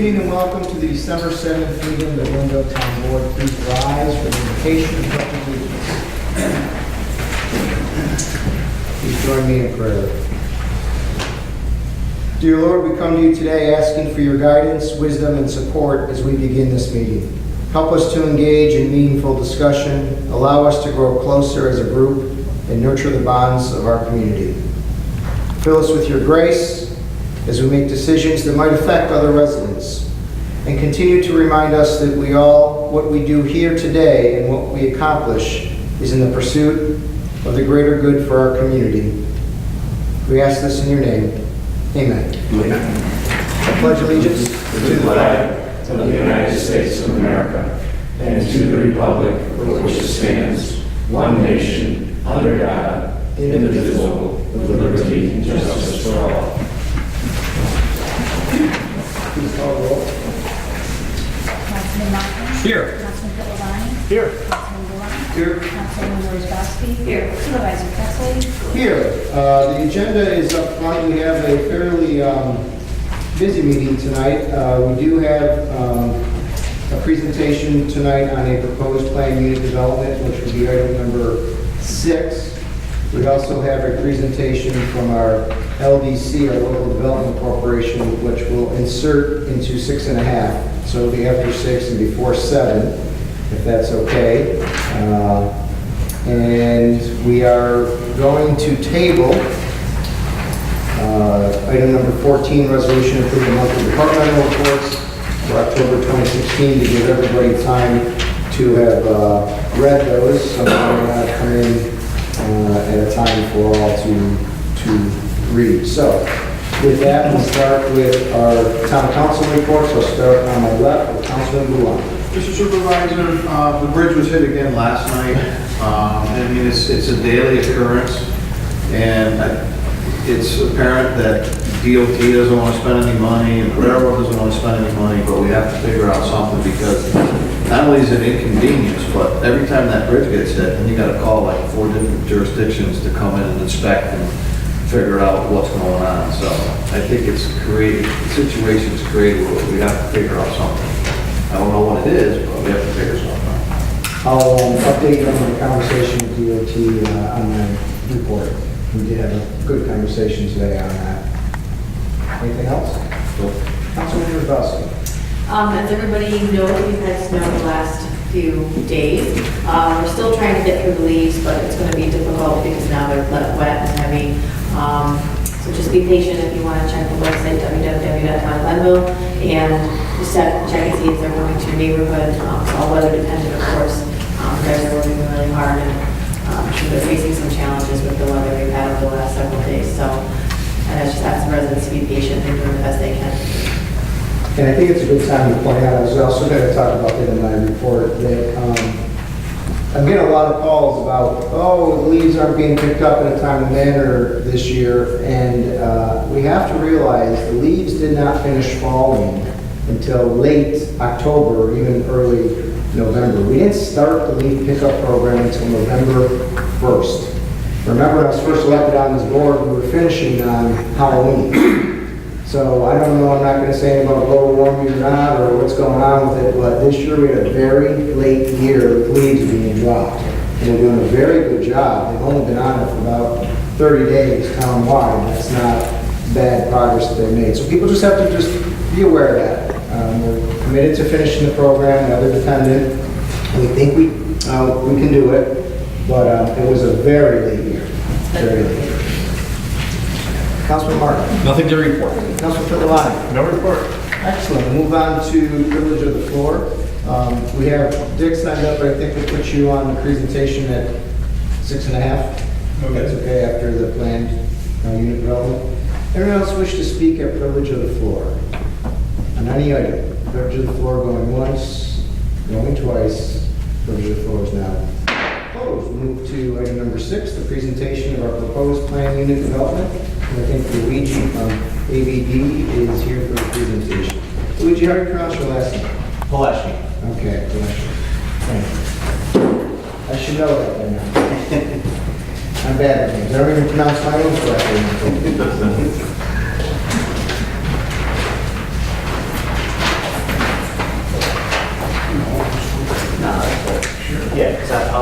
evening and welcome to the December 7th meeting of the Window Town Board. Please rise for the invocation of pledge of allegiance. Please join me in prayer. Dear Lord, we come to you today asking for your guidance, wisdom, and support as we begin this meeting. Help us to engage in meaningful discussion, allow us to grow closer as a group, and nurture the bonds of our community. Fill us with your grace as we make decisions that might affect other residents, and continue to remind us that what we do here today and what we accomplish is in the pursuit of the greater good for our community. We ask this in your name. Amen. I pledge allegiance to the flag of the United States of America and to the republic for which it stands, one nation, under God, indivisible, with liberty and justice for all. Please call the roll. Councilman Martin? Here. Councilman Pittavani? Here. Councilman Bullock? Here. Councilman Worsbowski? Here. Supervisor Kessler? Here. The agenda is up front. We have a fairly busy meeting tonight. We do have a presentation tonight on a proposed plan unit development, which would be item number 6. We also have a presentation from our LDC, our Local Development Corporation, which we'll insert into 6.5. So it'll be after 6 and before 7, if that's okay. And we are going to table item number 14, resolution approving monthly departmental reports for October 2016, to give everybody time to have read those, so we're not come in at a time for all to read. So with that, we'll start with our town council reports. I'll start on my left with Councilman Bullock. Mr. Supervisor, the bridge was hit again last night. I mean, it's a daily occurrence, and it's apparent that DOT doesn't want to spend any money, and the railroad doesn't want to spend any money, but we have to figure out something, because not only is it inconvenience, but every time that bridge gets hit, then you got to call like 4 different jurisdictions to come in and inspect and figure out what's going on. So I think it's created, the situation's created where we have to figure out something. I don't know what it is, but we have to figure something out. I'll update you on the conversation with DOT on my report. We did have a good conversation today on that. Anything else? Councilman Worsbowski. As everybody knows, we've had snow the last few days. We're still trying to get through the leaves, but it's going to be difficult because now they're wet and heavy. So just be patient if you want to check the website, www.townlenville, and just check and see if they're going to your neighborhood. It's all weather dependent, of course. You guys are working really hard, and they're facing some challenges with the weather we've had over the last several days. So I just ask the residents to be patient and do the best they can. And I think it's a good time to point out, I was also going to talk about that in my report, that I'm getting a lot of calls about, oh, the leaves aren't being picked up in a timely manner this year, and we have to realize the leaves did not finish falling until late October or even early November. We didn't start the leaf pickup program until November 1st. Remember, when I was first elected on this board, we were finishing on Halloween. So I don't know, I'm not going to say anything about global warming or not, or what's going on with it, but this year we had a very late year with leaves being dropped. And they're doing a very good job. They've only been on it for about 30 days town-wide. That's not bad progress that they made. So people just have to just be aware of that. We're committed to finishing the program, weather dependent. We think we can do it, but it was a very late year. Very late year. Councilman Martin. Nothing to report. Councilman Pittavani. No report. Excellent. We'll move on to privilege of the floor. We have Dick signed up, but I think we'll put you on the presentation at 6.5. Okay. That's okay after the planned unit development. Anyone else wish to speak at privilege of the floor? On any item? Privilege of the floor going once, going twice. Privilege of the floor is now closed. We'll move to item number 6, the presentation of our proposed plan unit development. And I think Luigi from ABD is here for the presentation. Luigi, how do you pronounce your last name? Palashi. Okay, Palashi. Thank you. I should know that by now. I'm bad at names. I don't even pronounce my own correctly.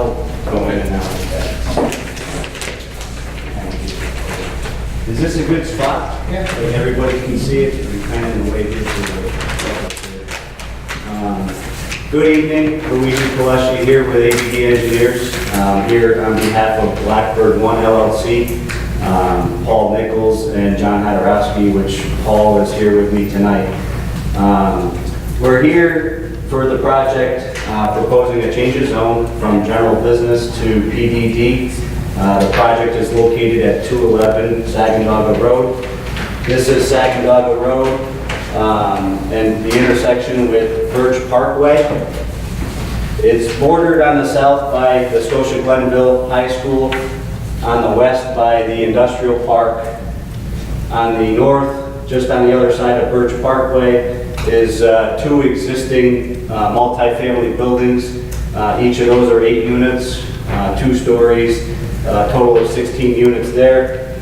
I'll go in and out with that. Is this a good spot? Yeah. Like everybody can see it, we kind of in the way here. Good evening, Luigi Colesci here with ABD Engineers, here on behalf of Blackbird One LLC, Paul Nichols and John Hadarowski, which Paul is here with me tonight. We're here for the project proposing a change of zone from general business to PDD. The project is located at 211 Saginaw Road. This is Saginaw Road and the intersection with Birch Parkway. It's bordered on the south by the Scotia Glenville High School, on the west by the Industrial Park, on the north, just on the other side of Birch Parkway, is two existing multifamily buildings. Each of those are 8 units, 2 stories, a total of 16 units there.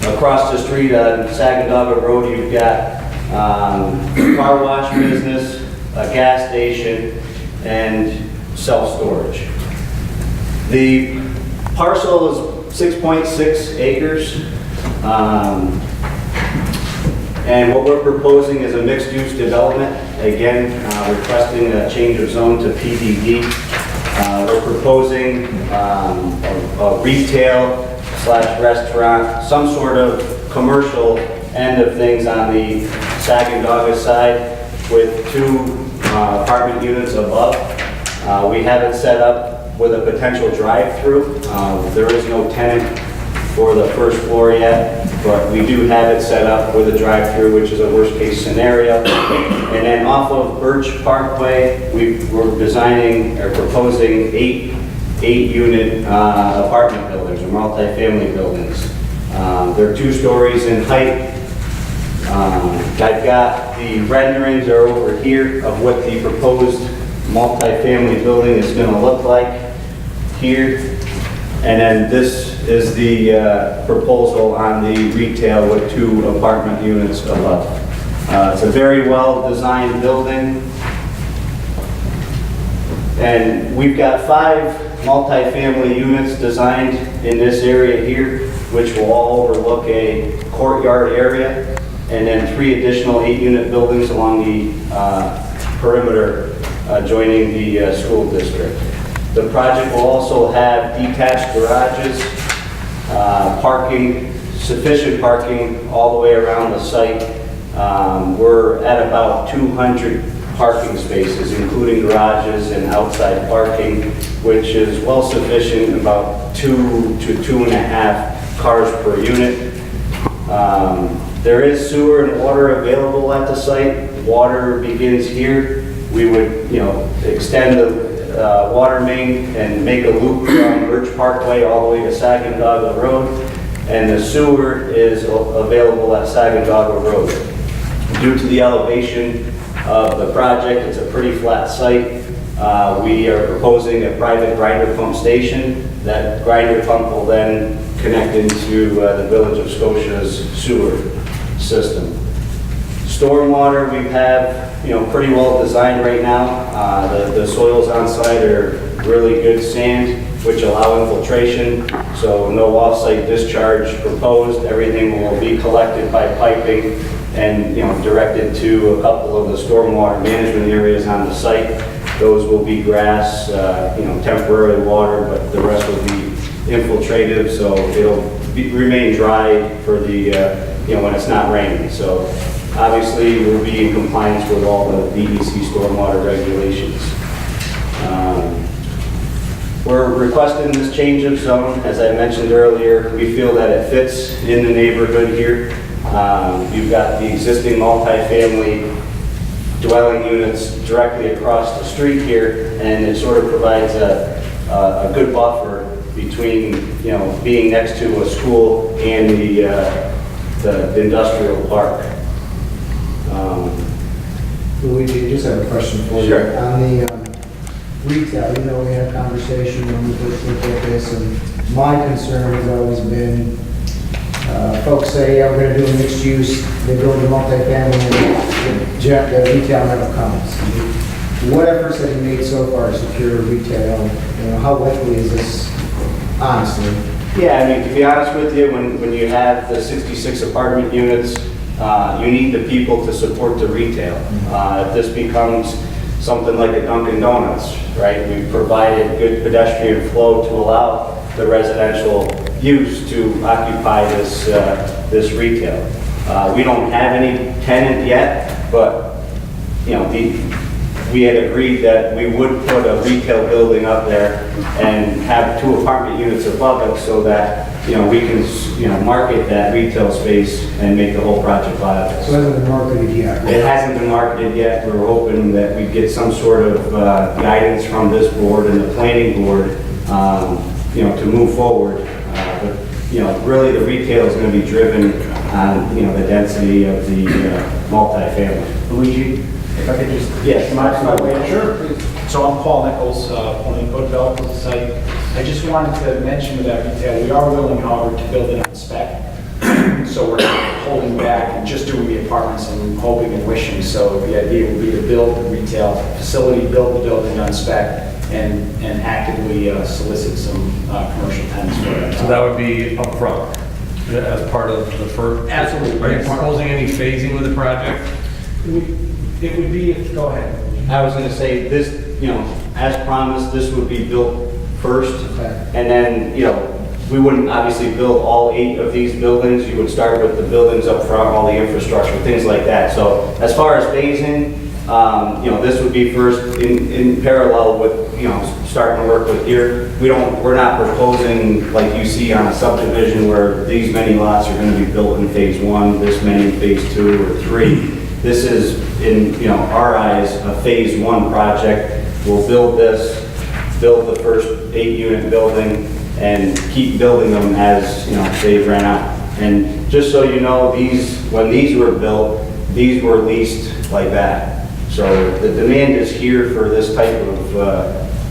Across the street on Saginaw Road, you've got car wash business, a gas station, and self-storage. The parcel is 6.6 acres. And what we're proposing is a mixed-use development. Again, requesting a change of zone to PDD. We're proposing a retail/restaurant, some sort of commercial end of things on the Saginaw side with 2 apartment units above. We have it set up with a potential drive-through. There is no tenant for the first floor yet, but we do have it set up with a drive-through, which is a worst-case scenario. And then off of Birch Parkway, we're designing or proposing 8-unit apartment buildings or multifamily buildings. They're 2 stories in height. I've got the renderings are over here of what the proposed multifamily building is going to look like here. And then this is the proposal on the retail with 2 apartment units above. It's a very well-designed building. And we've got 5 multifamily units designed in this area here, which will all overlook a courtyard area, and then 3 additional 8-unit buildings along the perimeter adjoining the school district. The project will also have detached garages, parking, sufficient parking all the way around the site. We're at about 200 parking spaces, including garages and outside parking, which is well sufficient, about 2 to 2.5 cars per unit. There is sewer and water available at the site. Water begins here. We would, extend the water main and make a loop from Birch Parkway all the way to Saginaw Road, and the sewer is available at Saginaw Road. Due to the elevation of the project, it's a pretty flat site. We are proposing a private grinder pump station. That grinder pump will then connect into the Village of Scotia's sewer system. Stormwater, we have, pretty well designed right now. The soils on site are really good sand, which allow infiltration, so no off-site discharge proposed. Everything will be collected by piping and, directed to a couple of the stormwater management areas on the site. Those will be grass, temporary water, but the rest will be infiltrative, so it'll remain dry for the, when it's not raining. So obviously, we'll be in compliance with all the DEC stormwater regulations. We're requesting this change of zone. As I mentioned earlier, we feel that it fits in the neighborhood here. You've got the existing multifamily dwelling units directly across the street here, and it sort of provides a good buffer between, being next to a school and the industrial park. Luigi, I just have a question for you. Sure. On the retail, we had a conversation when we first looked at this, and my concern has always been, folks say, yeah, we're going to do a mixed use, they build a multifamily, and the retail never comes. what efforts have you made so far to secure retail? You know, how likely is this, honestly? Yeah, I mean, to be honest with you, when you have the 66 apartment units, you need the people to support the retail. If this becomes something like a Dunkin' Donuts, right? We've provided good pedestrian flow to allow the residential use to occupy this retail. We don't have any tenant yet, but, you know, we had agreed that we would put a retail building up there and have 2 apartment units above it so that, you know, we can, you know, market that retail space and make the whole project viable. So it hasn't been marketed yet. It hasn't been marketed yet. We're hoping that we get some sort of guidance from this board and the planning board, you know, to move forward. But, you know, really the retail is going to be driven on, you know, the density of the multifamily. Luigi, if I could just... Yes. Mind if I weigh in? Sure, please. So I'm Paul Nichols, planning code developer of the site. I just wanted to mention with that retail, we are willing, however, to build it on spec. So we're not holding back and just doing the apartments and hoping and wishing. So the idea would be to build the retail facility, build the building on spec, and actively solicit some commercial tenants for it. So that would be upfront as part of the first? Absolutely. Are you proposing any phasing with the project? It would be, go ahead. I was going to say this, you know, as promised, this would be built first. Okay. And then, you know, we wouldn't obviously build all 8 of these buildings. You would start with the buildings up front, all the infrastructure, things like that. So as far as phasing, you know, this would be first in parallel with, you know, starting to work with here. We're not proposing like you see on a subdivision where these many lots are going to be built in phase 1, this many in phase 2 or 3. This is, in, you know, our eyes, a phase 1 project. We'll build this, build the first 8-unit building, and keep building them as, you know, they rent out. And just so you know, when these were built, these were leased like that. So the demand is here for this type of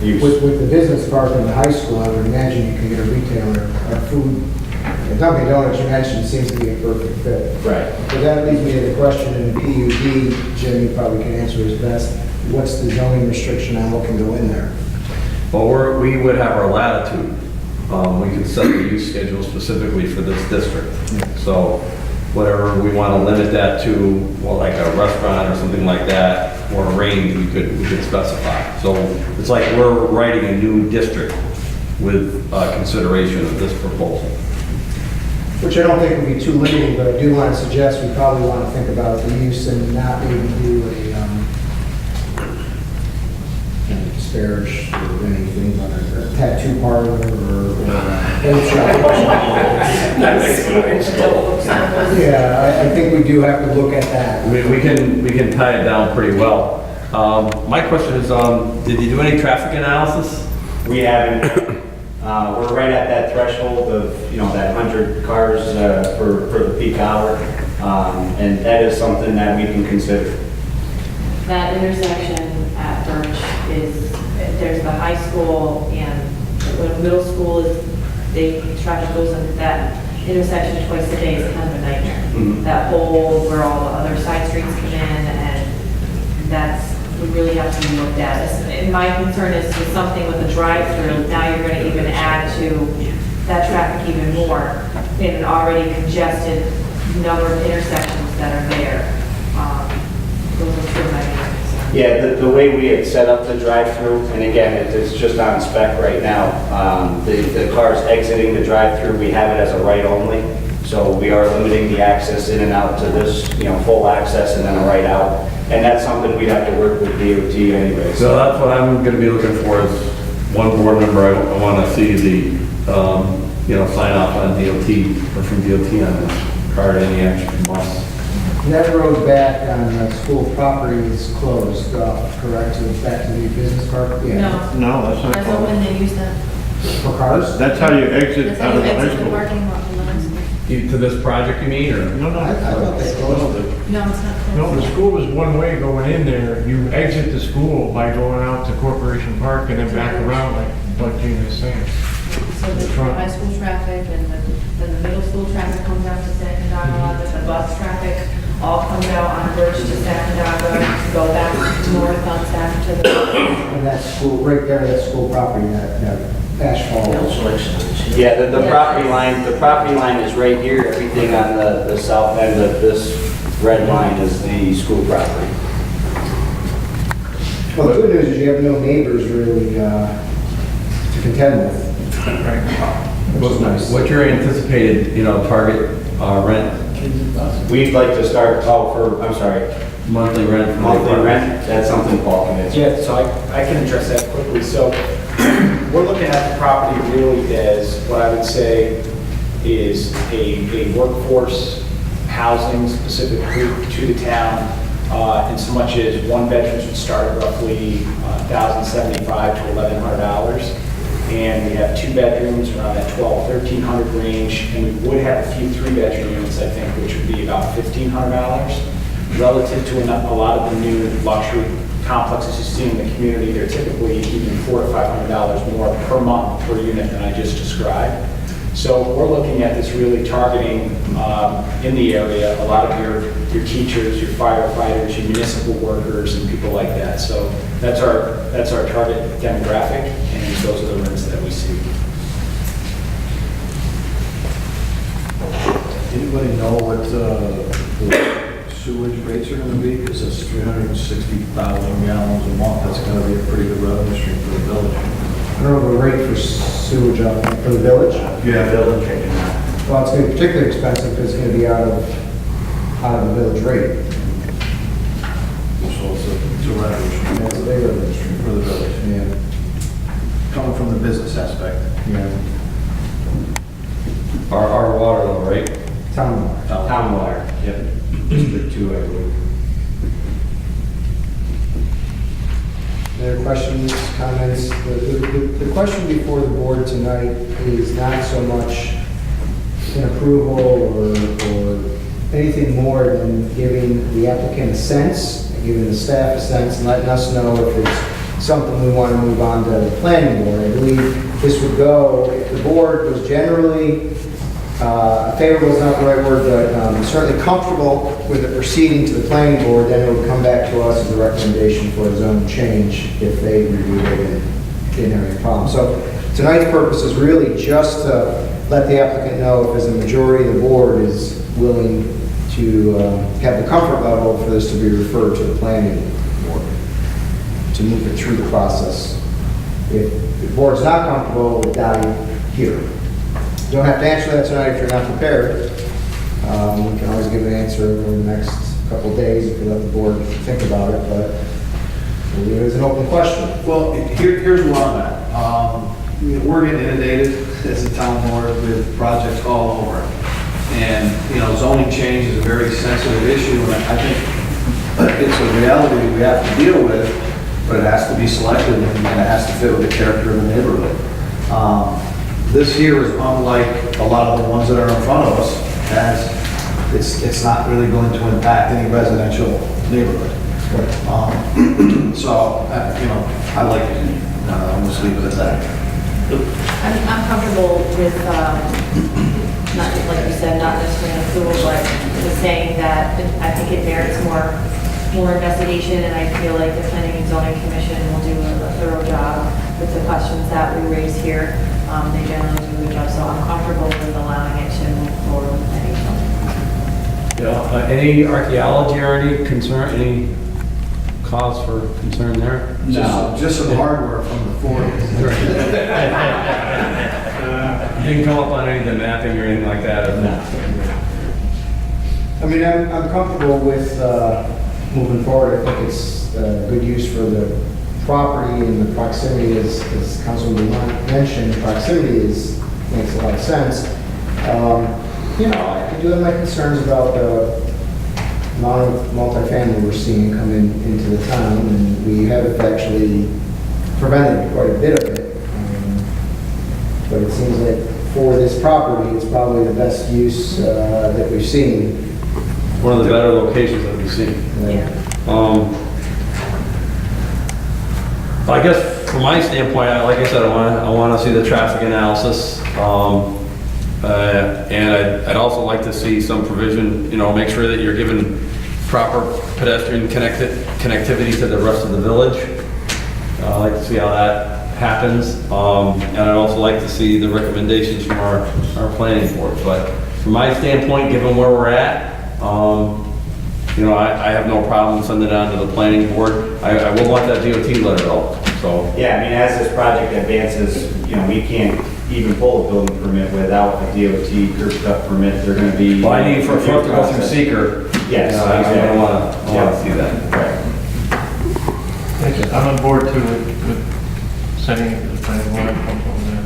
use. With the business park in the high school, I would imagine you can get a retailer, a food, and Dunkin' Donuts you mentioned seems to be a perfect fit. Right. But that leads me to the question in the PUD, Jim, you probably can answer as best. What's the zoning restriction on what can go in there? Well, we would have our latitude. We could set the use schedule specifically for this district. So whatever we want to limit that to, well, like a restaurant or something like that, or a range, we could specify. So it's like we're writing a new district with consideration of this proposal. Which I don't think would be too limiting, but I do want to suggest we probably want to think about the use and not maybe do a disparage or anything, but a tattoo parlor or vape shop. Yeah, I think we do have to look at that. We can tie it down pretty well. My question is, did you do any traffic analysis? We haven't. We're right at that threshold of, you know, that 100 cars for the peak hour. And that is something that we can consider. That intersection at Birch there's the high school and when middle school traffic goes into that intersection twice a day is kind of a nightmare. Mhm. That whole, where all the other side streets come in, and we really have to be looked at. And my concern is with something with a drive-through, now you're going to even add to that traffic even more in an already congested number of intersections that are there. Those are two of my main concerns. Yeah, the way we had set up the drive-through, and again, it's just on spec right now. The cars exiting the drive-through, we have it as a right only. So we are limiting the access in and out to this, you know, full access and then a right out. And that's something we'd have to work with DOT anyway. So that's what I'm going to be looking for is one board member. I want to see the, you know, sign off on DOT or from DOT on this card, any action must. That road back on the school property is closed off, correct? So it's back to the business park? Yeah. No, No, that's not that's closed. open, they use that. For cars? That's how you exit That's how out you of the high exit the school. parking lot from the high school. To this project, you mean, or? No, no. I thought they closed it. No, it's not closed. No, the school is one way going in there. You exit the school by going out to Corporation Park and then back around like Gina is saying. So the high school traffic and then the middle school traffic comes out to San Diego, then the bus traffic all comes out on Birch to Sacandaga, go back north on Sac to the, And that school, right there, that school property, that asphalt. Yeah, the property line is right here. Everything on the south end of this red line is the school property. Well, the good news is you have no neighbors really to contend with. Which is nice. What's your anticipated, target rent, We'd like to start, I'm sorry, monthly rent? for the monthly apartment? rent, that's something Paul can answer. Yeah, so I can address that quickly. So we're looking at the property really as what I would say is a workforce housing specifically to the town, in so much as one bedrooms would start at roughly $1,075 to $1,100. And we have 2 bedrooms around that $1,200, $1,300 range, and we would have a few 3-bedroom units, I think, which would be about $1,500. Relative to a lot of the new luxury complexes you see in the community, they're typically even $400 to $500 more per month per unit than I just described. So we're looking at this really targeting in the area a lot of your teachers, your firefighters, your municipal workers, and people like that. So that's our target demographic, and those are the rents that we see. Anybody know what the sewage rates are gonna be? Because it's 360,000 gallons a month. That's gonna be a pretty good revenue stream for the village. I don't know the rate for sewage out there for the village. Yeah, village. Well, it's going to be particularly expensive because it's going to be out of the village rate. So it's a revenue stream. It's a big revenue stream. For the village, yeah. Coming from the business aspect. Yeah. Our water though, right? Town water. Town water, yep. District 2, I believe. Any other questions, comments? The question before the board tonight is not so much an approval or anything more than giving the applicant a sense, giving the staff a sense, and letting us know if it's something we want to move on to the planning board. I believe this would go, if the board was generally, favorable is not the right word, but certainly comfortable with it proceeding to the planning board, then it would come back to us as a recommendation for a zone change if they reviewed it and didn't have any problem. So tonight's purpose is really just to let the applicant know if as a majority of the board is willing to have the comfort level for this to be referred to the planning board, to move it through the process. If the board's not comfortable with that, here. You don't have to answer that tonight if you're not prepared. We can always give an answer over the next couple of days if we let the board think about it, but we'll leave it as an open question. Well, here's where I'm at. We're getting inundated as a town board with projects all over. And, zoning change is a very sensitive issue, and I think it's a reality we have to deal with, but it has to be selective and it has to fit with the character of the neighborhood. This here is unlike a lot of the ones that are in front of us, as it's not really going to impact any residential neighborhood. So, I like it. I'll just leave it at that. I'm comfortable with, not, like you said, not necessarily an approval, but just saying that I think it merits more investigation, and I feel like the Planning and Zoning Commission will do a thorough job with the questions that we raise here. They generally do a good job, so I'm comfortable with allowing it to move forward with planning and zoning. Yeah. Any archaeology or any concern, any cause for concern there? Just some hardware from the 40s. Didn't come up on any of the mapping or anything like that? I mean, I'm comfortable with moving forward. I think it's good use for the property and the proximity, as Councilman mentioned, proximity makes a lot of sense. I do have my concerns about the amount of multifamily we're seeing come into the town, and we have actually prevented quite a bit of it. But it seems like for this property, it's probably the best use that we've seen. One of the better locations that we've seen. Yeah. I guess from my standpoint, like I said, I want to see the traffic analysis. And I'd also like to see some provision, make sure that you're giving proper pedestrian connectivity to the rest of the village. I'd like to see how that happens. And I'd also like to see the recommendations from our planning board. But from my standpoint, given where we're at, you know, I have no problem sending it on to the planning board. I will want that DOT letter though, so. Yeah, I mean, as this project advances, you know, we can't even pull a building permit without a DOT curb cut permit. They're gonna be. Well, I need for it to go through seeker. Yes, I exactly. don't wanna see that. Right. I'm on board too with sending it to the planning board. I'm comfortable with that.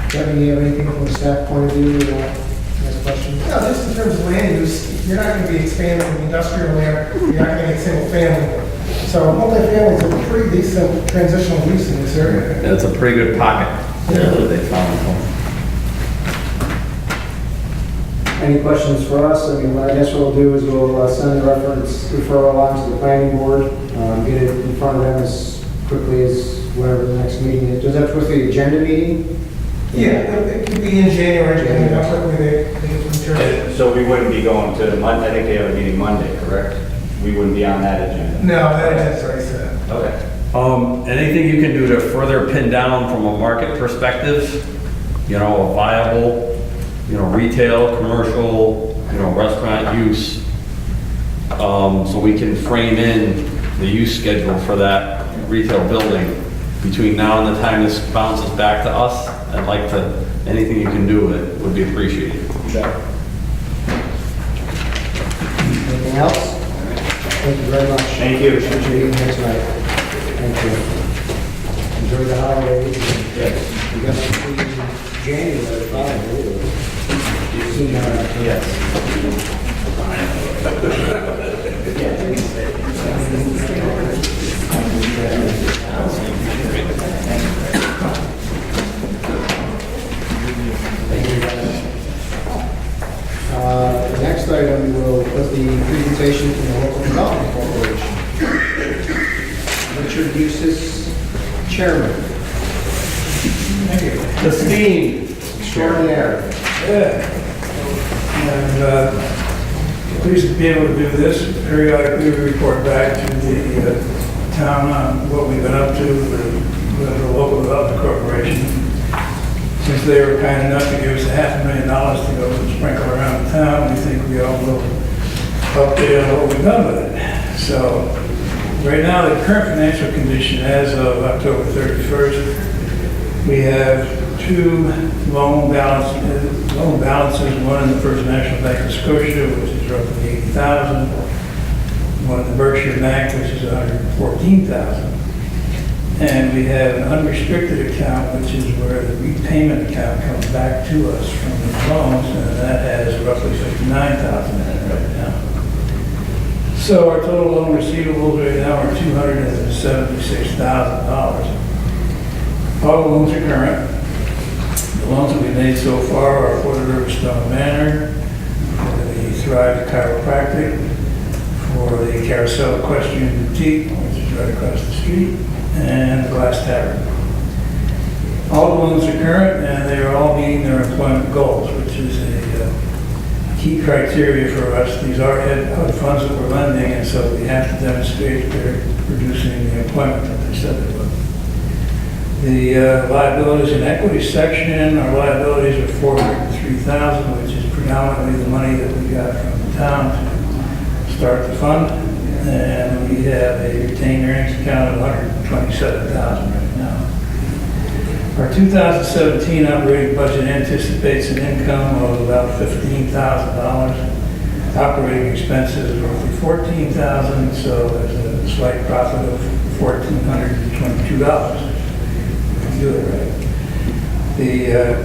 Kevin, do you have anything from a staff point of view? Next question? No, just in terms of land use, you're not going to be expanding the industrial land, you're not going to get single family. So multifamily is a pretty decent transitional use in this area. And it's a pretty good pocket that they found. Any questions for us? I mean, I guess what we'll do is we'll send the referral on to the planning board, get it in front of them as quickly as whatever the next meeting is. Does that supposed to be agenda meeting? Yeah, it could be in January, depending on how quickly they get material. So we wouldn't be going to Monday, I think they have a meeting Monday, correct? We wouldn't be on that agenda. No, that's what I said. Okay. Anything you can do to further pin down from a market perspective, you know, a viable, you know, retail, commercial, you know, restaurant use, so we can frame in the use schedule for that retail building between now and the time this bounces back to us. I'd like to, anything you can do with it would be appreciated. Anything else? Thank you very much. Thank you. Appreciate you being here tonight. Thank you. Enjoy the holidays. Yes. You got to see January, probably. You've seen, Yes. The next item will put the presentation from the Local Development Corporation. Richard Eustace, Chairman. Esteemed. Extraordinaire. And pleased to be able to do this. Periodically, we report back to the town on what we've been up to with the Local Development Corporation. Since they were kind enough to give us $500,000 to go and sprinkle around the town, we think we all will update on what we've done with it. So right now, the current financial condition as of October 31st, we have two loan balances, one in the First National Bank of Scotia, which is roughly $80,000, one in the Berkshire Bank, which is $114,000. And we have an unrestricted account, which is where the repayment account comes back to us from the loans, and that has roughly $59,000 in it right now. So our total loan receivables right now are $276,000. All the loans are current. The loans that we made so far are for the Riverstone Manor, for the Thrive Chiropractic, for the Carousel Equestrian Boutique, which is right across the street, and the Glass Tavern. All the loans are current, and they are all meeting their employment goals, which is a key criteria for us. These are HUD funds that we're lending, and so we have to demonstrate they're producing the employment that they said they would. The liabilities and equity section, our liabilities are $403,000, which is predominantly the money that we got from the town to start the fund. And we have a retained earnings account of $127,000 right now. Our 2017 operating budget anticipates an income of about $15,000. Operating expenses are roughly $14,000, so there's a slight profit of $1,422. Do it right. The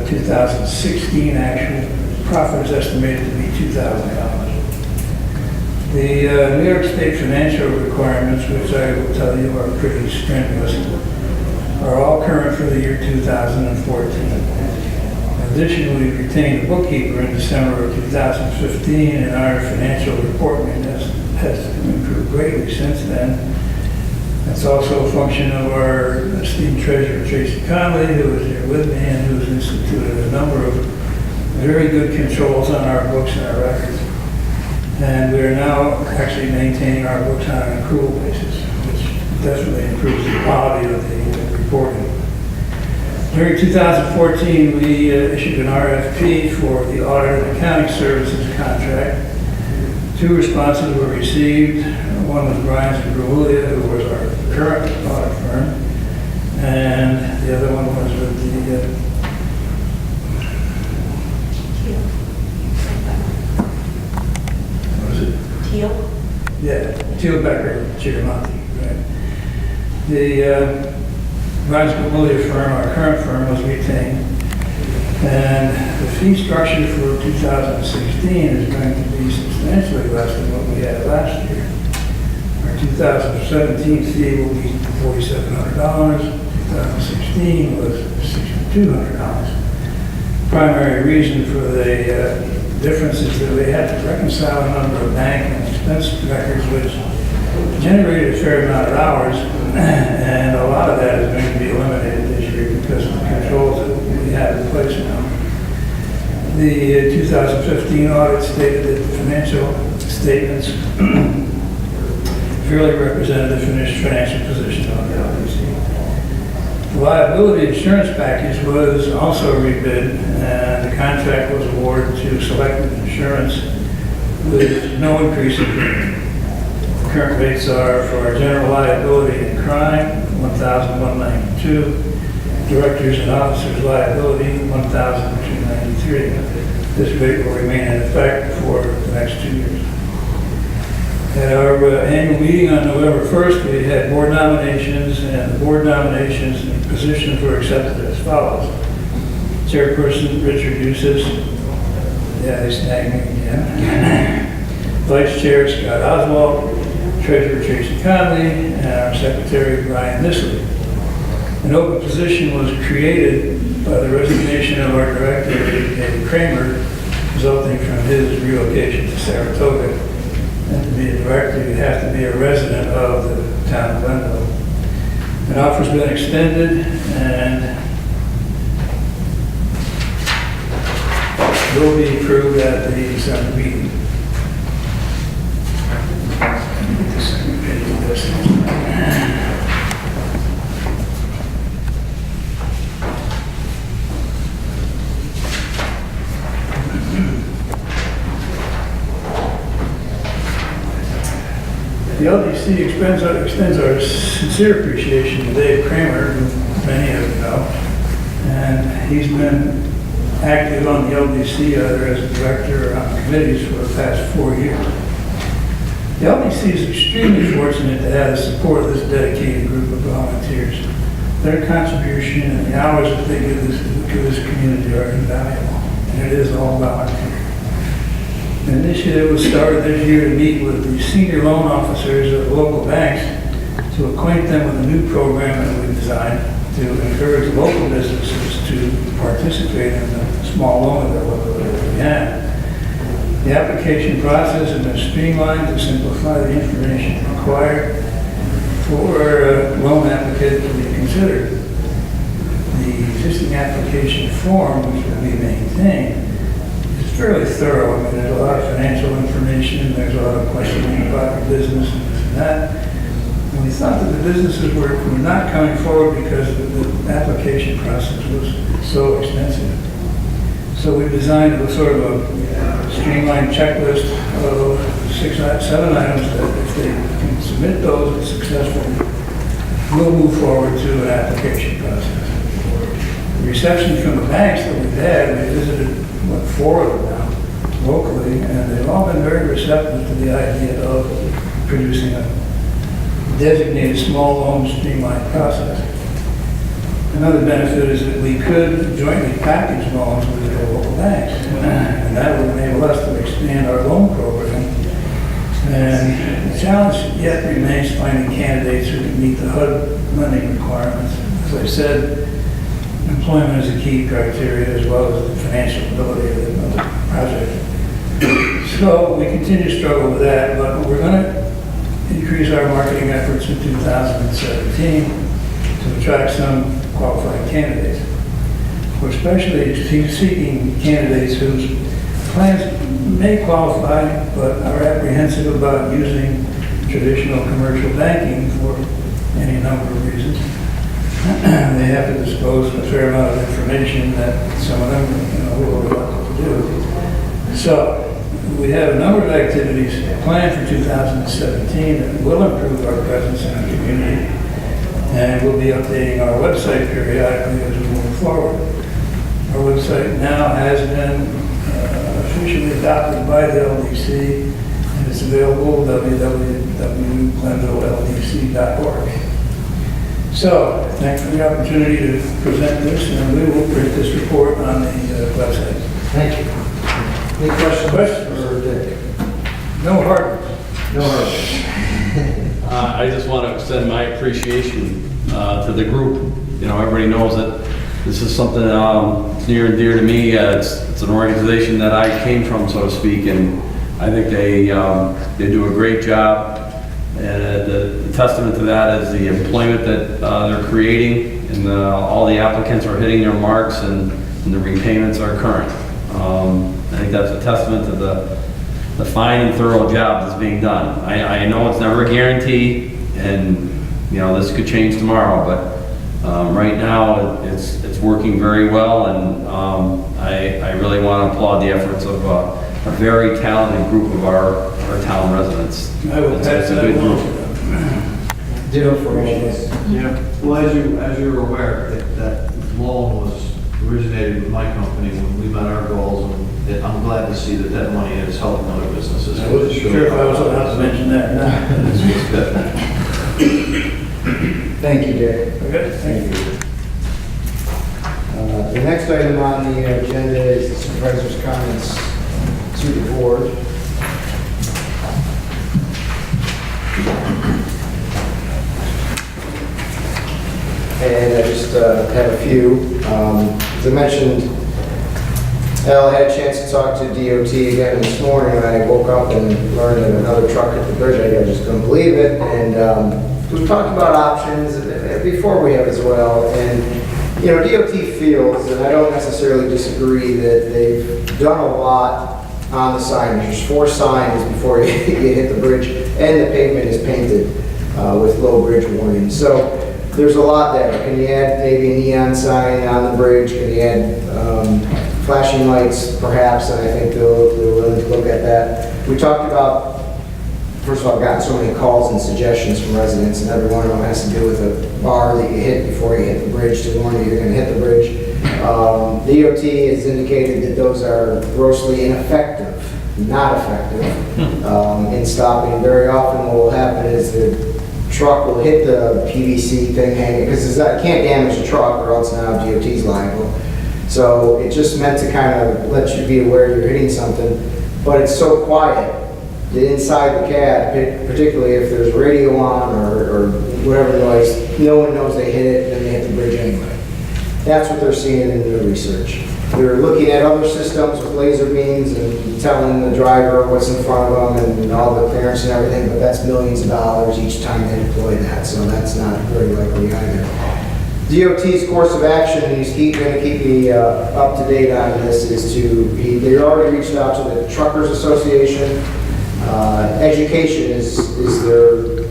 2016 actual profit is estimated to be $2,000. The New York State financial requirements, which I will tell you are pretty strenuous, are all current for the year 2014. Additionally, we retained a bookkeeper in December of 2015, and our financial reporting has improved greatly since then. That's also a function of our esteemed treasurer, Tracy Conley, who was here with me and who has instituted a number of very good controls on our books and our records. And we are now actually maintaining our books on an accrual basis, which definitely improves the quality of the reporting. During 2014, we issued an RFP for the audit and accounting services contract. 2 responses were received. One was Brian Grulia, who was our current audit firm, and the other one was with the Teal? Yeah, Teal Becker, Chigamonte, right. The Ryan's Camellia firm, our current firm, was retained. And the fee structure for 2016 is going to be substantially less than what we had last year. Our 2017 fee will be $4,700. 2016 was $6,200. Primary reason for the difference is that we had to reconcile a number of bank and expense records, which generated a fair amount of hours, and a lot of that is going to be eliminated this year because of the controls that we have in place now. The 2015 audit stated that the financial statements fairly represented the finished financial position of the LLC. The liability insurance package was also rebid, and the contract was awarded to Selective Insurance with no increase in premium. The current rates are for our general liability and crime, $1,192. Directors and officers liability, $1,293. This rate will remain in effect for the next 2 years. At our annual meeting on November 1st, we had board nominations, and the board nominations and positions were accepted as follows. Chairperson, Richard Eustace. Yeah, they snagged me again. Vice Chair, Scott Oswald. Treasurer, Tracy Conley. And our Secretary, Brian Nisley. An open position was created by the resignation of our director, David Kramer, resulting from his relocation to Saratoga. And to be a director, you have to be a resident of the town of Glenville. An offer's been extended, and will be approved at the December meeting. The second page of this. The LDC extends our sincere appreciation to Dave Kramer, who many of you know, and he's been active on the LDC either as a director or on committees for the past 4 years. The LDC is extremely fortunate to have the support of this dedicated group of volunteers. Their contribution and the hours that they give this community are invaluable, and it is all volunteer. An initiative was started this year to meet with the senior loan officers of local banks to acquaint them with a new program that we designed to encourage local businesses to participate in the small loan availability that we have. The application process has been streamlined to simplify the information required for a loan applicant to be considered. The existing application form, which will be maintained, fairly thorough. I mean, there's a lot of financial information, there's a lot of questioning about the business and this and that. And we thought that the businesses were not coming forward because the application process was so extensive. So we designed a sort of a streamlined checklist of 7 items that if they can submit those successfully, we'll move forward to an application process. The reception from the banks that we've had, we visited 4 of them now, locally, and they've all been very receptive to the idea of producing a designated small loan streamlined process. Another benefit is that we could jointly package loans with the local banks, and that would enable us to expand our loan program. And the challenge yet remains finding candidates who can meet the HUD lending requirements. As I said, employment is a key criteria as well as the financial ability of the project. So we continue to struggle with that, but we're going to increase our marketing efforts in 2017 to attract some qualified candidates. We're especially seeking candidates whose Plans may qualify, but are apprehensive about using traditional commercial banking for any number of reasons. They have to disclose a fair amount of information that some of them, who are reluctant to do. So, we have a number of activities planned for 2017 that will improve our presence in the community, and we'll be updating our website periodically as we move forward. Our website now has been officially adopted by the LDC, and it's available at www.glenvilleldc.org. So, thanks for the opportunity to present this, and we will print this report on the website. Thank you. Any questions for Dick? No hard ones. No hurry. I just want to extend my appreciation to the group. Everybody knows that this is something near and dear to me. It's an organization that I came from, so to speak, and I think they do a great job. And the testament to that is the employment that they're creating, and all the applicants are hitting their marks, and the repayments are current. I think that's a testament to the fine and thorough job that's being done. I know it's never a guarantee, and this could change tomorrow, but right now it's working very well, and I really want to applaud the efforts of a very talented group of our town residents. I will It's pass a that good along group. to them. Ditto for all of us. Yeah. Well, as you're aware, that loan was originated with my company when we met our goals, and I'm glad to see that money is helping other businesses. I wasn't sure if I was allowed to mention that. It's good. Thank you, Dick. Okay, thank you. The next item on the agenda is the supervisor's comments to the board. And I just have a few. As I mentioned, Al, I had a chance to talk to DOT again this morning, and I woke up and learned that another truck hit the bridge. I just couldn't believe it. And we talked about options before we have as well. And DOT feels, and I don't necessarily disagree, that they've done a lot on the signage. There's 4 signs before you hit the bridge, and the pavement is painted with low bridge warning. So there's a lot there. Can you add maybe a neon sign on the bridge? Can you add flashing lights, perhaps? And I think they're willing to look at that. We talked about, first of all, I've gotten so many calls and suggestions from residents, and every one of them has to do with a bar that you hit before you hit the bridge to warn you you're going to hit the bridge. DOT has indicated that those are grossly ineffective, not effective in stopping. Very often what will happen is the truck will hit the PVC thing hanging, because it can't damage the truck or else now DOT's liable. So it's just meant to kind of let you be aware you're hitting something, but it's so quiet that inside the cab, particularly if there's radio on or whatever noise, no one knows they hit it, and they hit the bridge anyway. That's what they're seeing in their research. They're looking at other systems with laser beams and telling the driver what's in front of them and all the clearance and everything, but that's millions of dollars each time they deploy that, so that's not very likely either. DOT's course of action, and he's going to keep me up to date on this, is they already reached out to the Truckers Association. Education is their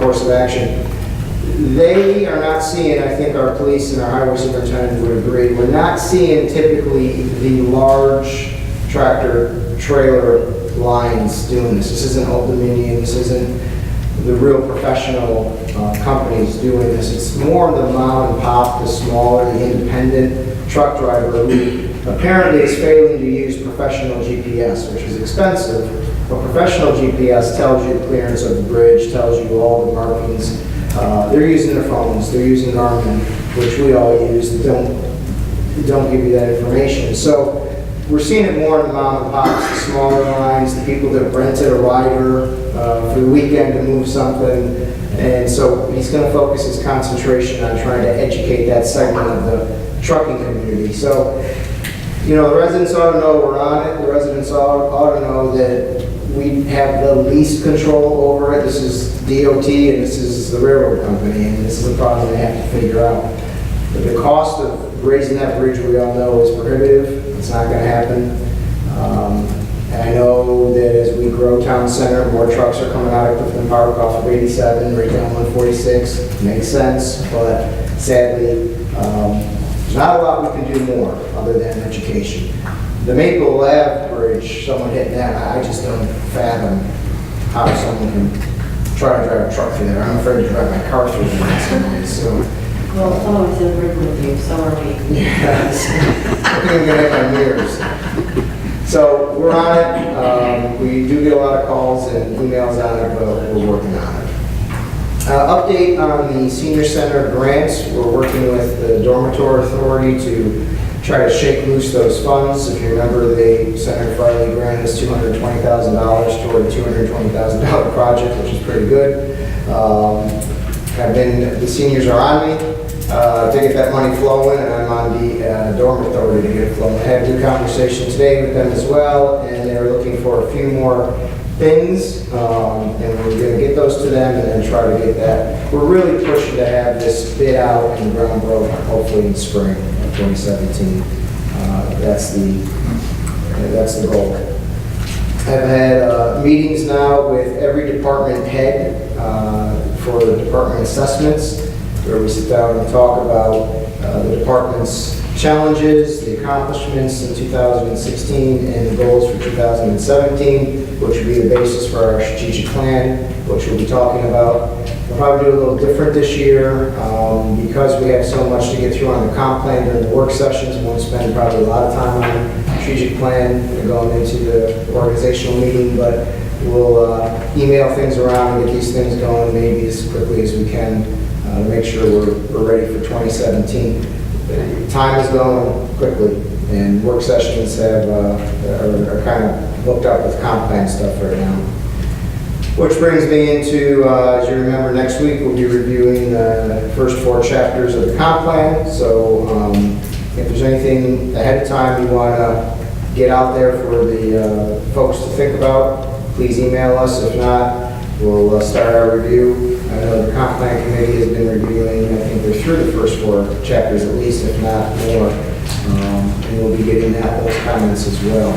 course of action. They are not seeing, I think our police and our highway superintendent would agree, we're not seeing typically the large tractor trailer lines doing this. This isn't Old Dominion, this isn't the real professional companies doing this. It's more the mom and pop, the smaller, the independent truck driver who apparently is failing to use professional GPS, which is expensive, but professional GPS tells you the clearance of the bridge, tells you all the markings. They're using their phones, they're using Garmin, which we all use, that don't give you that information. So we're seeing it more in the mom and pops, the smaller lines, the people that rented a rider for the weekend to move something. And so he's going to focus his concentration on trying to educate that segment of the trucking community. So, the residents ought to know we're on it. The residents ought to know that we have the least control over it. This is DOT and this is the railroad company, and this is a problem they have to figure out. But the cost of raising that bridge, we all know, is prohibitive. It's not going to happen. And I know that as we grow town center, more trucks are coming out of Clifton Park off of 87, right down 146. Makes sense, but sadly, there's not a lot we can do more other than education. The Maple Ave Bridge, someone hitting that, I just don't fathom how someone can try to drive a truck through there. I'm afraid to drive my car through there in some ways, so. Well, some of us in the room with you, so are we. Yes. I think I'm gonna hit my mirrors. So we're on it. We do get a lot of calls and emails on it, but we're working on it. Update on the senior center grants. We're working with the dormitory authority to try to shake loose those funds. If you remember, Senator Farley granted us $220,000 toward a $220,000 project, which is pretty good. The seniors are on me to get that money flowing, and I'm on the dorm authority to get it flowing. I had a good conversation today with them as well, and they're looking for a few more things, and we're going to get those to them and then try to get that. We're really pushing to have this bid out and ground broke, hopefully in spring of 2017. That's the goal. I've had meetings now with every department head for the department assessments, where we sit down and talk about the department's challenges, the accomplishments in 2016, and the goals for 2017, which will be the basis for our strategic plan, which we'll be talking about. We'll probably do a little different this year because we have so much to get through on the comp plan during the work sessions. We won't spend probably a lot of time on the strategic plan going into the organizational meeting, but we'll email things around and get these things going maybe as quickly as we can to make sure we're ready for 2017. Time is going quickly, and work sessions are kind of booked up with comp plan stuff right now. Which brings me into, as you remember, next week we'll be reviewing the first 4 chapters of the comp plan. So if there's anything ahead of time you want to get out there for the folks to think about, please email us. If not, we'll start our review. I know the comp plan committee has been reviewing, I think they're through the first 4 chapters at least, if not more. And we'll be getting those comments as well.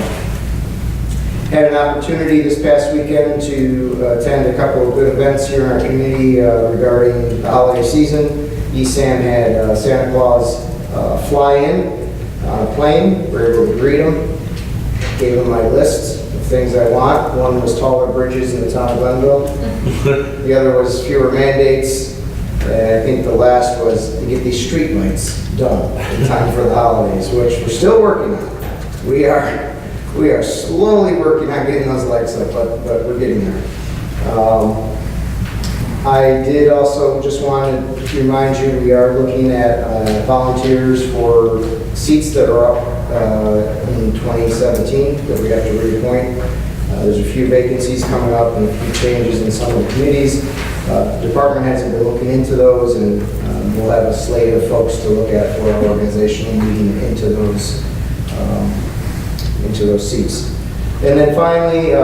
Had an opportunity this past weekend to attend a couple of good events here in our community regarding the holiday season. ESAM had Santa Claus fly in on a plane. We were able to greet him, gave him my list of things I want. One was taller bridges in the town of Glenville. The other was fewer mandates. And I think the last was to get these street lights done in time for the holidays, which we're still working on. We are slowly working on getting those lights up, but we're getting there. I did also just want to remind you, we are looking at volunteers for seats that are up in 2017 that we have to reappoint. There's a few vacancies coming up and a few changes in some of the committees. The department heads have been looking into those, and we'll have a slate of folks to look at for our organizational meeting into those seats. And then finally, 2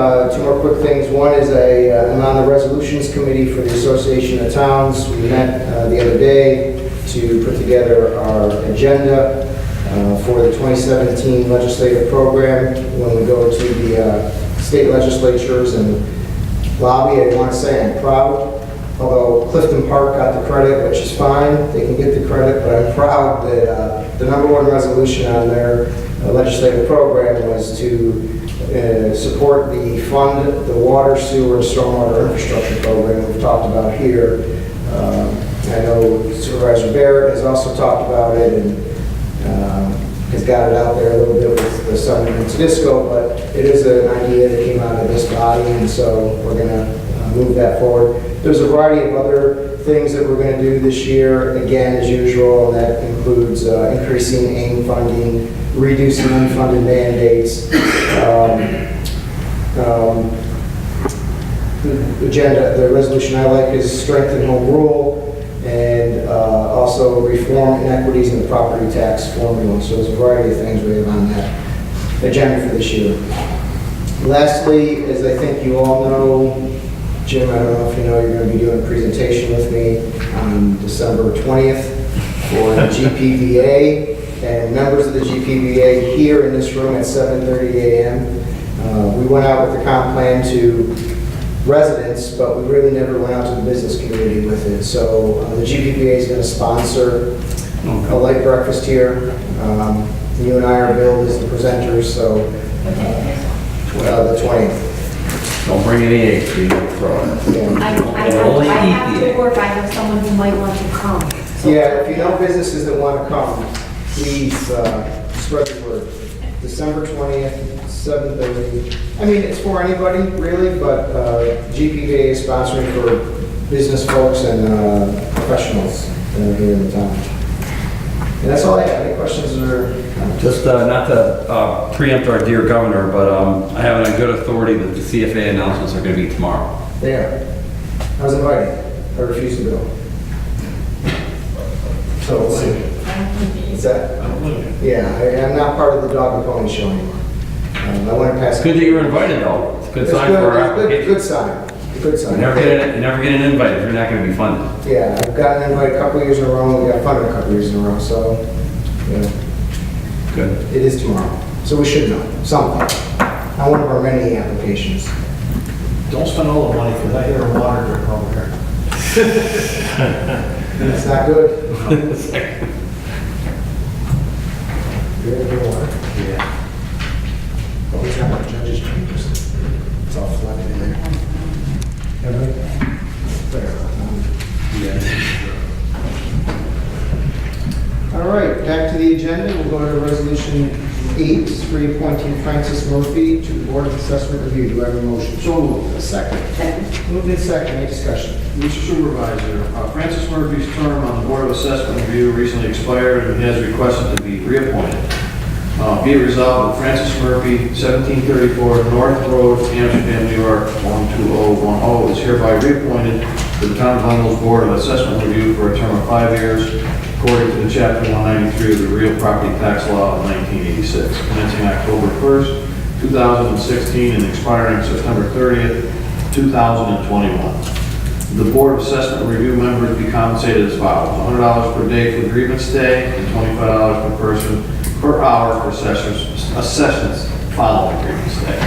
more quick things. One is I'm on the resolutions committee for the Association of Towns. We met the other day to put together our agenda for the 2017 legislative program. When we go to the state legislatures and lobby, I want to say I'm proud. Although Clifton Park got the credit, which is fine, they can get the credit, but I'm proud that the #1 resolution on their legislative program was to support the fund, the water, sewer, and stormwater infrastructure program we've talked about here. I know Supervisor Barrett has also talked about it and has got it out there a little bit with the Summit in Tedisco, but it is an idea that came out of this body, and so we're going to move that forward. There's a variety of other things that we're going to do this year, again, as usual, and that includes increasing AIM funding, reducing unfunded mandates. The agenda, the resolution I like is strengthen home rule, and also reform inequities in the property tax formula. So there's a variety of things we have on that agenda for this year. Lastly, as I think you all know, Jim, I don't know if you know, you're going to be doing a presentation with me on December 20th for the GPVA. and members of the GPVA here in this room at 7:30 a.m. We went out with the comp plan to residents, but we really never went out to the business community with it. So the GPVA is going to sponsor a light breakfast here. You and I are billed as the presenters, so the 20th. Don't bring any eggs, you can throw it. Yeah. I have to work, I have someone who might want to come. So- Yeah, if you know businesses that want to come, please spread the word. December 20th, 7:30. I mean, it's for anybody, really, but GPVA is sponsoring for business folks and professionals that are here in the town. And that's all I have. Any questions or comments? Just not to preempt our dear governor, but I have it on good authority that the CFA announcements are going to be tomorrow. There. I was invited. I refused to go. So we'll see. Is that? Yeah, I'm not part of the dog and pony show anymore. I went past. It's good that you were invited, though. It's a good It's sign for our good, application. good sign. Good sign. You never get an invite if you're not going to be funded. Yeah, I've gotten an invite a couple years in a row, we got funded a couple years in a row, so, yeah, Good. it is tomorrow. So we should know, something, on one of our many applications. Don't spend all the money, because I hear a water drip over here. It's not good. You're gonna get water? Yeah. Always have our judges' chambers. It's all flooded in there. Everything? There. All right, back to the agenda. We'll go to Resolution 8, reappointing Francis Murphy to the Board of Assessment Review. Do I have a motion? So moved. A second. Moved in second. Any discussion? Mr. Supervisor, Francis Murphy's term on the Board of Assessment Review recently expired and he has requested to be reappointed. Be it resolved that Francis Murphy, 1734 North Road, Amsterdam, New York, 12010, is hereby reappointed to the Town of Glenville's Board of Assessment Review for a term of 5 years, according to the Chapter 193 of the Real Property Tax Law of 1986, commencing October 1st, 2016, and expiring September 30th, 2021. The Board of Assessment Review members be compensated as follows: $100 per day for grievance day and $25 per person per hour for sessions following grievance day.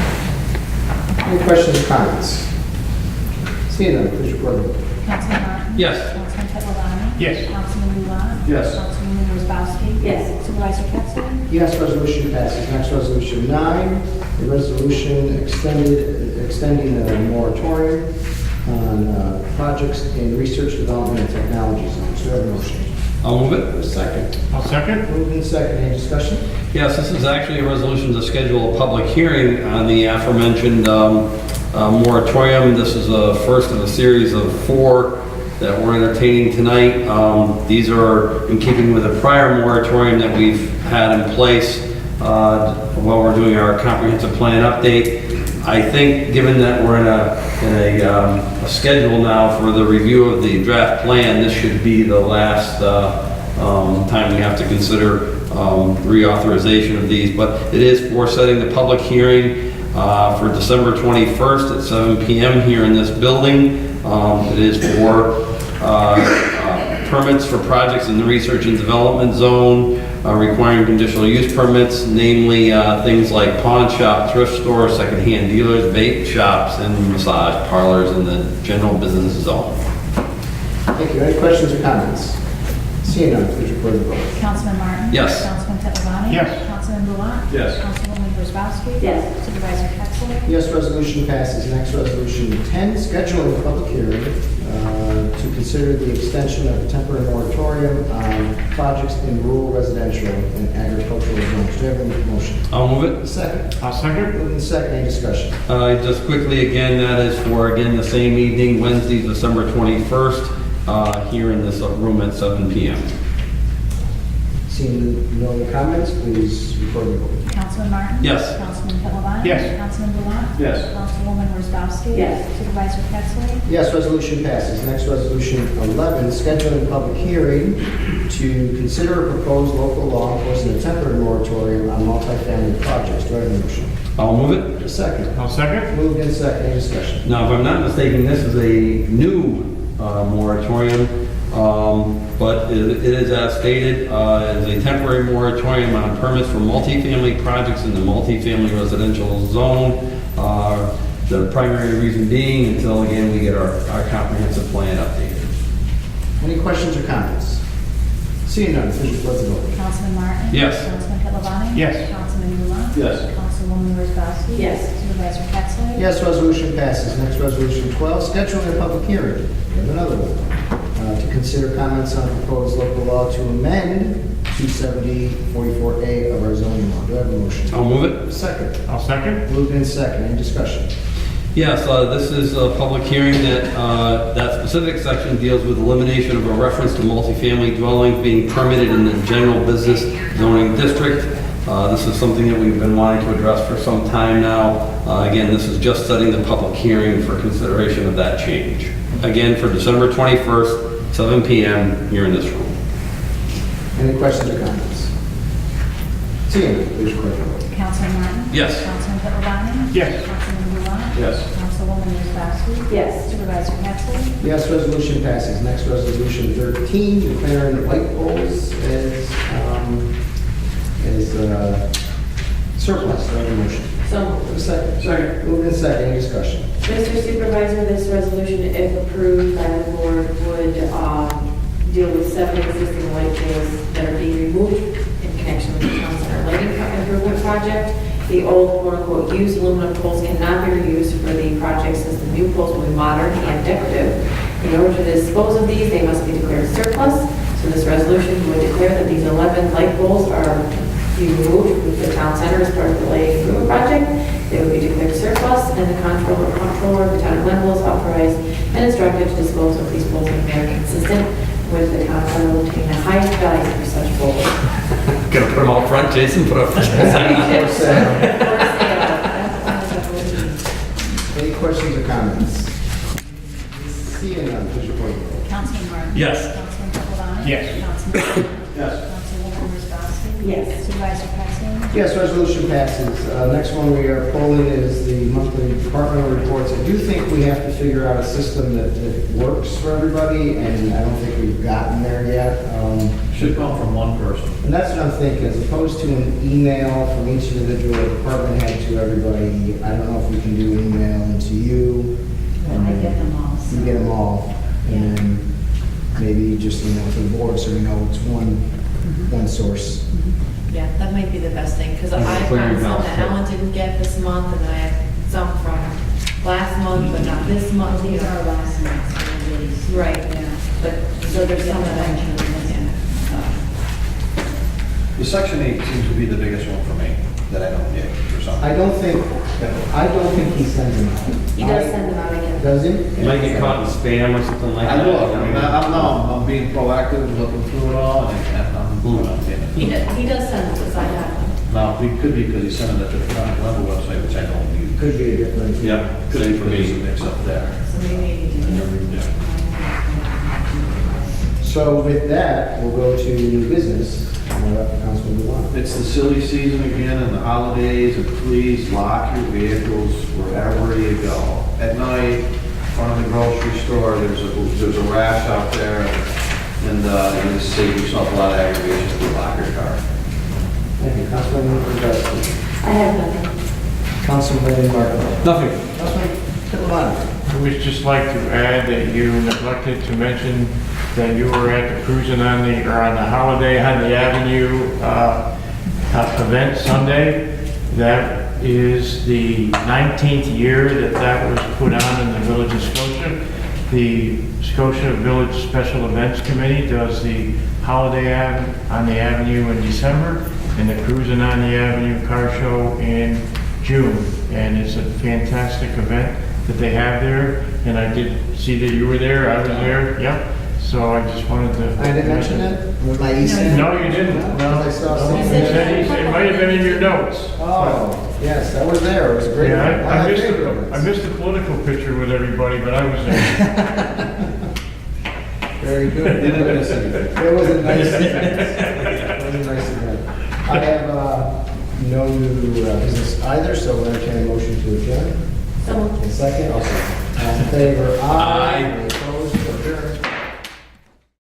Any questions or comments? Seeing none, please report the vote. Councilman Martin? Yes. Councilman Tetlavani? Yes. Councilman Luan? Yes. Councilwoman Wozzachowski? Yes. Supervisor Pettsley? Yes, resolution passes. Next, resolution 9, a resolution extending a moratorium on projects in research, development, and technology zones. Do I have a motion? I'll move it. A second. I'll second. Moved in second. Any discussion? Yes, this is actually a resolution to schedule a public hearing on the aforementioned moratorium. This is the first of a series of 4 that we're entertaining tonight. These are in keeping with a prior moratorium that we've had in place while we're doing our comprehensive plan update. I think, given that we're in a schedule now for the review of the draft plan, this should be the last time we have to consider reauthorization of these. But it is for setting the public hearing for December 21st at 7 p.m. here in this building. It is for permits for projects in the research and development zone requiring conditional use permits, namely things like pawn shop, thrift stores, secondhand dealers, vape shops, and massage parlors in the general business zone. Thank you. Any questions or comments? Seeing none, please report the vote. Councilman Martin? Yes. Councilman Tetlavani? Yes. Councilman Luan? Yes. Councilwoman Wozzachowski? Yes. Supervisor Pettsley? Yes, resolution passes. Next, resolution 10, scheduling a public hearing to consider the extension of a temporary moratorium on projects in rural residential and agricultural zones. Do you have a motion? I'll move it. A second. I'll second. Moving second. Any discussion? Just quickly, again, that is for, again, the same evening, Wednesday, December 21st, here in this room at 7 p.m. Seeing no other comments, please report the vote. Councilman Martin? Yes. Councilman Tetlavani? Yes. Councilman Luan? Yes. Councilwoman Wozzachowski? Yes. Supervisor Pettsley? Yes, resolution passes. Next, resolution 11, scheduling a public hearing to consider a proposed local law enforcing a temporary moratorium on multifamily projects. Do I have a motion? I'll move it. A second. I'll second. Moved in second. Any discussion? Now, if I'm not mistaken, this is a new moratorium. But it is as stated, as a temporary moratorium on permits for multifamily projects in the multifamily residential zone. The primary reason being until, again, we get our comprehensive plan updated. Any questions or comments? Seeing none, please let the vote. Councilman Martin? Yes. Councilman Pittlebaum? Yes. Councilman Yula? Yes. Councilwoman Wozzachowski? Yes. Supervisor Pettsley? Yes, resolution passes. Next, resolution 12, scheduling a public hearing. We have another one. To consider comments on proposed local law to amend 270-44A of our zoning law. Do I have a motion? I'll move it. Second. I'll second. Moved in second. Any discussion? Yes, this is a public hearing that specific section deals with elimination of a reference to multifamily dwellings being permitted in the general business zoning district. This is something that we've been wanting to address for some time now. Again, this is just setting the public hearing for consideration of that change. Again, for December 21st, 7 p.m. here in this room. Any questions or comments? Seeing none, please record the vote. Councilman Martin? Yes. Councilman Pittlebaum? Yes. Councilman Yula? Yes. Councilwoman Wozzachowski? Yes. Supervisor Pettsley? Yes, resolution passes. Next, resolution 13, declaring light poles as surplus. Do I have a motion? So, Second. Second. Moved in second. Any discussion? Mr. Supervisor, this resolution, if approved by the board, would deal with 7 existing light poles that are being removed in connection with the town center lighting improvement project. The old quote-unquote used aluminum poles cannot be reused for the project since the new poles will be modern and decorative. In order to dispose of these, they must be declared surplus. So this resolution would declare that these 11 light poles are being removed from the town center as part of the lighting improvement project. They would be declared surplus, and the comptroller of the town of Glenville is authorized and instructed to dispose of these poles in a manner consistent with the town center will obtain the highest value for such poles. Gonna put them out front, Jason, put up. For sale. For sale. Any questions or comments? Seeing none, please report the vote. Councilman Martin? Yes. Councilman Pittlebaum? Yes. Councilman Yes. Councilwoman Wozzachowski? Yes. Supervisor Pettsley? Yes, resolution passes. Next one we are pulling is the monthly departmental reports. I do think we have to figure out a system that works for everybody, and I don't think we've gotten there yet. Should come from one person. And that's what I'm thinking, as opposed to an email from each individual department head to everybody. I don't know if we can do an email into you. I get them all. so- You get them all, and then maybe just email to the board so we know it's one source. Yeah, that might be the best thing, because I Yeah, clear found your some house, that yeah. Ellen didn't get this month, and then I had some from last month, but not this month. These are last month's release. Right, Yeah. but, so there's some that I can, The section 8 seems to be the biggest one for me, that I don't get for some. I don't think he sends them out. he does send them out again. Does he? You might get caught in spam or something like I that. look, I mean, I'm being proactive and looking through it all, and I'm getting He it. does, he does send them, so I have them. Now, it could be because he's sending it to the county level website, which I don't use. Could be a different. Yeah, Could be same for because me. it's a mix up there. So maybe he did. So with that, we'll go to new business. We'll have Councilman Luana. It's the silly season again and the holidays, and please lock your vehicles wherever you go. At night, in front of the grocery store, there's a rash out there, and you just save yourself a lot of aggravation if you lock your car. Thank you. Councilman Wozzachowski. I have nothing. Councilman Martin. Nothing. Councilman Pittlebaum. I would just like to add that you neglected to mention that you were at the cruising on the holiday on the Avenue event Sunday. That is the 19th year that was put on in the Village of Scotia. The Scotia Village Special Events Committee does the holiday on the Avenue in December and the cruising on the Avenue car show in June. And it's a fantastic event that they have there. And I did see that you were there. I was there. Yep. So I just wanted to. I didn't mention it with my ESAN? No, you didn't. No. I saw You something. said it might have been in your notes. Oh, yes, I was there. It was a great. Yeah, one. I missed the political picture with everybody, but I was there. Very good. They didn't miss anything. It was a nice event. It was a nice event. I have no new business either, so we'll entertain a motion to adjourn. Someone. Second, also. All in favor? Aye. Opposed? Adjourned.